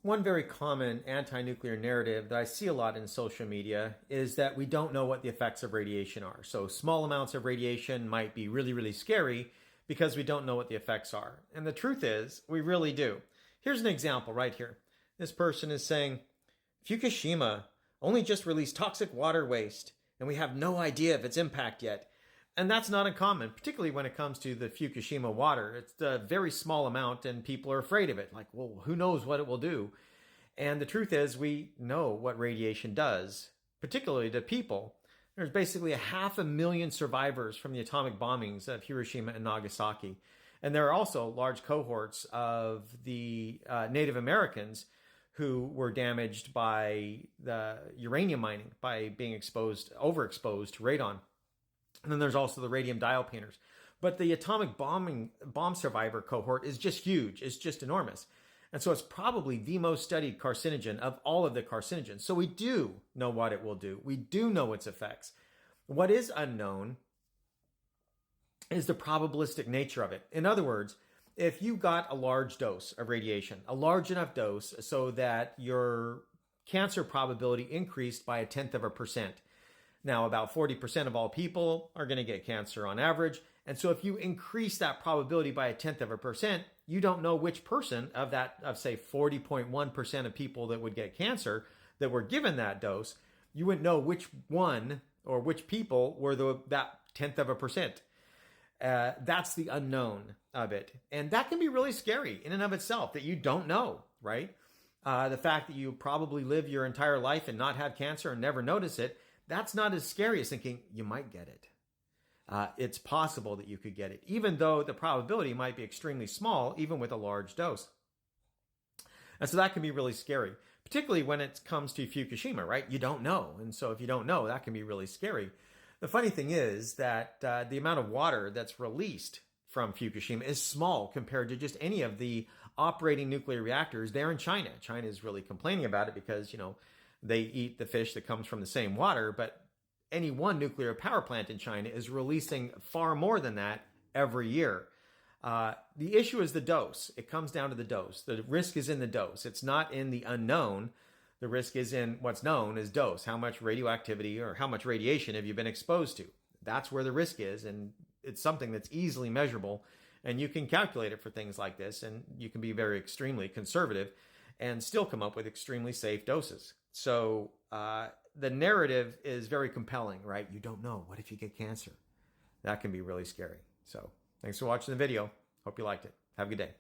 One very common anti-nuclear narrative that I see a lot in social media is that we don't know what the effects of radiation are. So small amounts of radiation might be really, really scary because we don't know what the effects are. And the truth is, we really do. Here's an example right here. This person is saying, Fukushima only just released toxic water waste, and we have no idea of its impact yet. And that's not uncommon, particularly when it comes to the Fukushima water. It's a very small amount and people are afraid of it. Like, well, who knows what it will do? And the truth is, we know what radiation does, particularly to people. There's basically 500,000 survivors from the atomic bombings of Hiroshima and Nagasaki. And there are also large cohorts of the Native Americans who were damaged by the uranium mining, by being overexposed to radon. And then there's also the radium dial painters. But the atomic bomb survivor cohort is just huge. It's just enormous. And so it's probably the most studied carcinogen of all of the carcinogens. So we do know what it will do. We do know its effects. What is unknown is the probabilistic nature of it. In other words, if you got a large dose of radiation, a large enough dose so that your cancer probability increased by 0.1%. Now, about 40% of all people are going to get cancer on average. And so if you increase that probability by 0.1%, you don't know which person of that, of say 40.1% of people that would get cancer that were given that dose, you wouldn't know which one or which people were that 0.1%. That's the unknown of it. And that can be really scary in and of itself, that you don't know, right? The fact that you probably live your entire life and not have cancer and never notice it, that's not as scary as thinking you might get it. It's possible that you could get it, even though the probability might be extremely small, even with a large dose. And so that can be really scary, particularly when it comes to Fukushima, right? You don't know. And so if you don't know, that can be really scary. The funny thing is that the amount of water that's released from Fukushima is small compared to just any of the operating nuclear reactors there in China. China is really complaining about it because, they eat the fish that comes from the same water, but any one nuclear power plant in China is releasing far more than that every year. The issue is the dose. It comes down to the dose. The risk is in the dose. It's not in the unknown. The risk is in what's known as dose. How much radioactivity or how much radiation have you been exposed to? That's where the risk is, and it's something that's easily measurable, and you can calculate it for things like this, and you can be extremely conservative and still come up with extremely safe doses. So the narrative is very compelling, right? You don't know. What if you get cancer? That can be really scary. So thanks for watching the video. Hope you liked it. Have a good day.